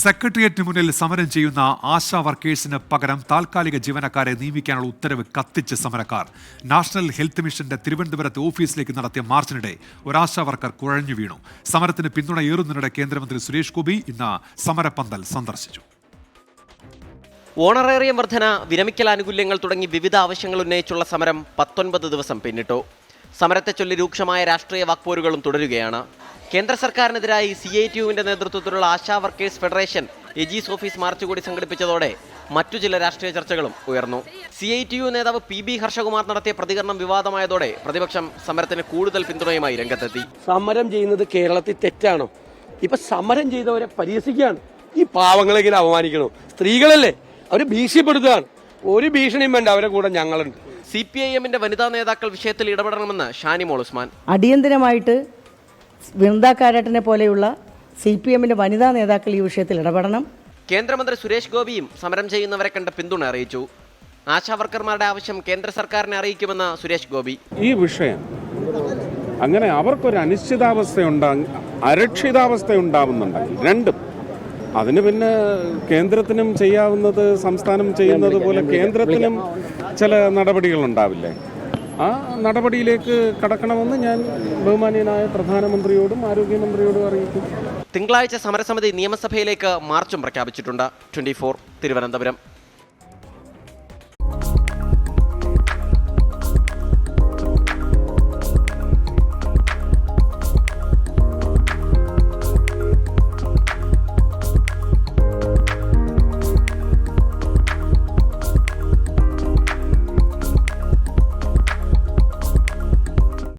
സെക്രട്ടേറിയറ്റിന് മുന്നിൽ സമരം ചെയ്യുന്ന ആശാ വർക്കേഴ്സിന് പകരം താൽക്കാലിക ജീവനക്കാരെ നിയമിക്കാനുള്ള ഉത്തരവ് കത്തിച്ച് സമരക്കാർ. നാഷണൽ ഹെൽത്ത് മിഷന്റെ തിരുവനന്തപുരത്തെ ഓഫീസിലേക്ക് നടത്തിയ മാർച്ചിനിടെ ഒരു ആശാ വർക്കർ കുഴഞ്ഞു വീണു. സമരത്തിന് പിന്തുണയേറുന്നതിനിടെ കേന്ദ്രമന്ത്രി സുരേഷ് ഗോപി ഇന്ന് സമരപന്തൽ സന്ദർശിച്ചു. ഓണറേറിയം വർധന, വിരമിക്കൽ ആനുകൂല്യങ്ങൾ തുടങ്ങി വിവിധ ആവശ്യങ്ങൾ ഉന്നയിച്ചുള്ള സമരം 19 ദിവസം പിന്നിട്ടു. സമരത്തെ ചൊല്ലി രൂക്ഷമായ രാഷ്ട്രീയ വാക്പോരുകളും തുടരുകയാണ്. കേന്ദ്ര സർക്കാരിനെതിരായി CITUവിന്റെ നേതൃത്വത്തിലുള്ള Asha workers federation AG's office march കൂടി സംഘടിപ്പിച്ചതോടെ മറ്റു ചില രാഷ്ട്രീയ ചർച്ചകളും ഉയർന്നു. CITU നേതാവ് PB ഹർഷകുമാർ നടത്തിയ പ്രതികരണം വിവാദമായതോടെ പ്രതിപക്ഷം സമരത്തിന് കൂടുതൽ പിന്തുണയുമായി രംഗത്തെത്തി. സമരം ചെയ്യുന്നത് കേരളത്തിൽ തെറ്റാണോ? ഇപ്പൊ സമരം ചെയ്തവരെ പരിഹസിക്കുകയാണ്. ഈ പാവങ്ങളെങ്കിലും അവമാനിക്കണോ? സ്ത്രീകളല്ലേ, അവര് ഭീഷണിപ്പെടുത്തുകയാണ്. ഒരു ഭീഷണിയും വേണ്ട, അവരെ കൂടെ ഞങ്ങളുണ്ട്. CPIMന്റെ വനിതാ നേതാക്കൾ വിഷയത്തിൽ ഇടപെടണമെന്ന് ഷാനിമോൾ ഉസ്മാൻ. അടിയന്തരമായിട്ട് വൃന്ദ കാരാട്ടിനെ പോലെയുള്ള CPMന്റെ വനിതാ നേതാക്കൾ ഈ വിഷയത്തിൽ ഇടപെടണം. കേന്ദ്രമന്ത്രി സുരേഷ് ഗോപിയും സമരം ചെയ്യുന്നവരെ കണ്ട് പിന്തുണ അറിയിച്ചു. ആശാ വർക്കർമാരുടെ ആവശ്യം കേന്ദ്ര സർക്കാരിനെ അറിയിക്കുമെന്ന് സുരേഷ് ഗോപി. ഈ വിഷയം അങ്ങനെ അവർക്കൊരു അരക്ഷിതാവസ്ഥ ഉണ്ടാവുന്നുണ്ടെങ്കിൽ രണ്ടും, അതിന് പിന്നെ കേന്ദ്രത്തിനും ചെയ്യാവുന്നത് സംസ്ഥാനം ചെയ്യുന്നത് പോലെ കേന്ദ്രത്തിനും ചില നടപടികളുണ്ടാവില്ലേ? ആ നടപടിയിലേക്ക് കടക്കണമെന്ന് ഞാൻ ബഹുമാനീയനായ പ്രധാനമന്ത്രിയോടും ആരോഗ്യമന്ത്രിയോടും അറിയിക്കും. തിങ്കളാഴ്ച സമരസമിതി നിയമസഭയിലേക്ക് മാർച്ചും പ്രഖ്യാപിച്ചിട്ടുണ്ട്. 24 തിരുവനന്തപുരം.